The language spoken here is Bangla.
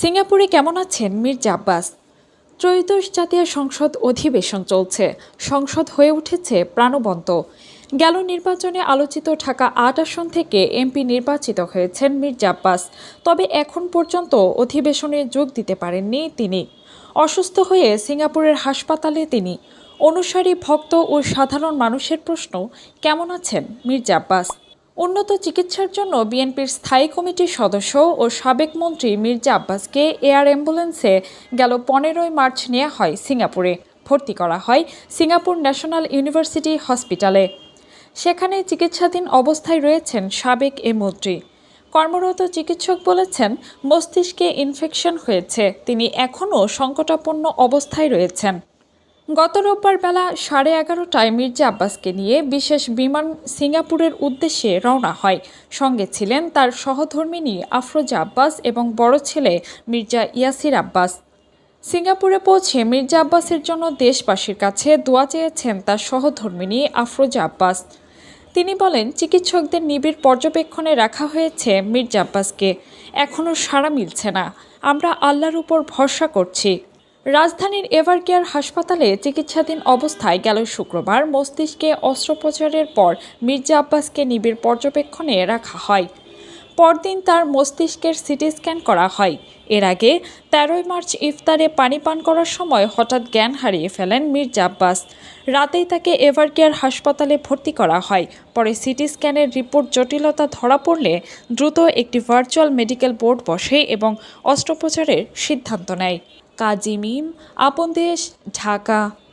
সিঙ্গাপুরে কেমন আছেন মির্জা আব্বাস? ত্রয়োদশ জাতীয় সংসদ অধিবেশন চলছে। সংসদ হয়ে উঠেছে প্রাণবন্ত। গেল নির্বাচনে আলোচিত ঢাকা ৮ আসন থেকে এমপি নির্বাচিত হয়েছেন মির্জা আব্বাস। তবে এখন পর্যন্ত অধিবেশনে যোগ দিতে পারেননি তিনি। অসুস্থ হয়ে সিঙ্গাপুরের হাসপাতালে তিনি। অনুসারী ভক্ত ও সাধারণ মানুষের প্রশ্ন, কেমন আছেন মির্জা আব্বাস? উন্নত চিকিৎসার জন্য বিএনপির স্থায়ী কমিটির সদস্য ও সাবেক মন্ত্রী মির্জা আব্বাসকে এয়ার অ্যাম্বুলেন্সে গেল ১৫ই মার্চ নেওয়া হয় সিঙ্গাপুরে। ভর্তি করা হয় সিঙ্গাপুর ন্যাশনাল ইউনিভার্সিটি হসপিটালে। সেখানে চিকিৎসাধীন অবস্থায় রয়েছেন সাবেক এ মন্ত্রী। কর্মরত চিকিৎসক বলেছেন, মস্তিষ্কে ইনফেকশন হয়েছে, তিনি এখনও সংকটাপন্ন অবস্থায় রয়েছেন। গত রোববার বেলা 11:30টায় মির্জা আব্বাসকে নিয়ে বিশেষ বিমান সিঙ্গাপুরের উদ্দেশ্যে রওনা হয়। সঙ্গে ছিলেন তার সহধর্মিণী আফরোজা আব্বাস এবং বড় ছেলে মির্জা ইয়াসির আব্বাস। সিঙ্গাপুরে পৌঁছে মির্জা আব্বাসের জন্য দেশবাসীর কাছে দোয়া চেয়েছেন তার সহধর্মিণী আফরোজা আব্বাস। তিনি বলেন, চিকিৎসকদের নিবিড় পর্যবেক্ষণে রাখা হয়েছে মির্জা আব্বাসকে। এখনও সাড়া মিলছে না। আমরা আল্লাহর উপর ভরসা করছি। রাজধানীর এভারকেয়ার হাসপাতালে চিকিৎসাধীন অবস্থায় গেল শুক্রবার মস্তিষ্কে অস্ত্রোপচারের পর মির্জা আব্বাসকে নিবিড় পর্যবেক্ষণে রাখা হয়। পরদিন তার মস্তিষ্কের সিটি স্ক্যান করা হয়। এর আগে ১৩ই মার্চ ইফতারে পানি পান করার সময় হঠাৎ জ্ঞান হারিয়ে ফেলেন মির্জা আব্বাস। রাতেই তাকে এভারকেয়ার হাসপাতালে ভর্তি করা হয়। পরে সিটি স্ক্যানের রিপোর্ট জটিলতা ধরা পড়লে দ্রুত একটি ভার্চুয়াল মেডিকেল বোর্ড বসে এবং অস্ত্রোপচারের সিদ্ধান্ত নেয়। কাজী মিম, আপন দেশ, ঢাকা।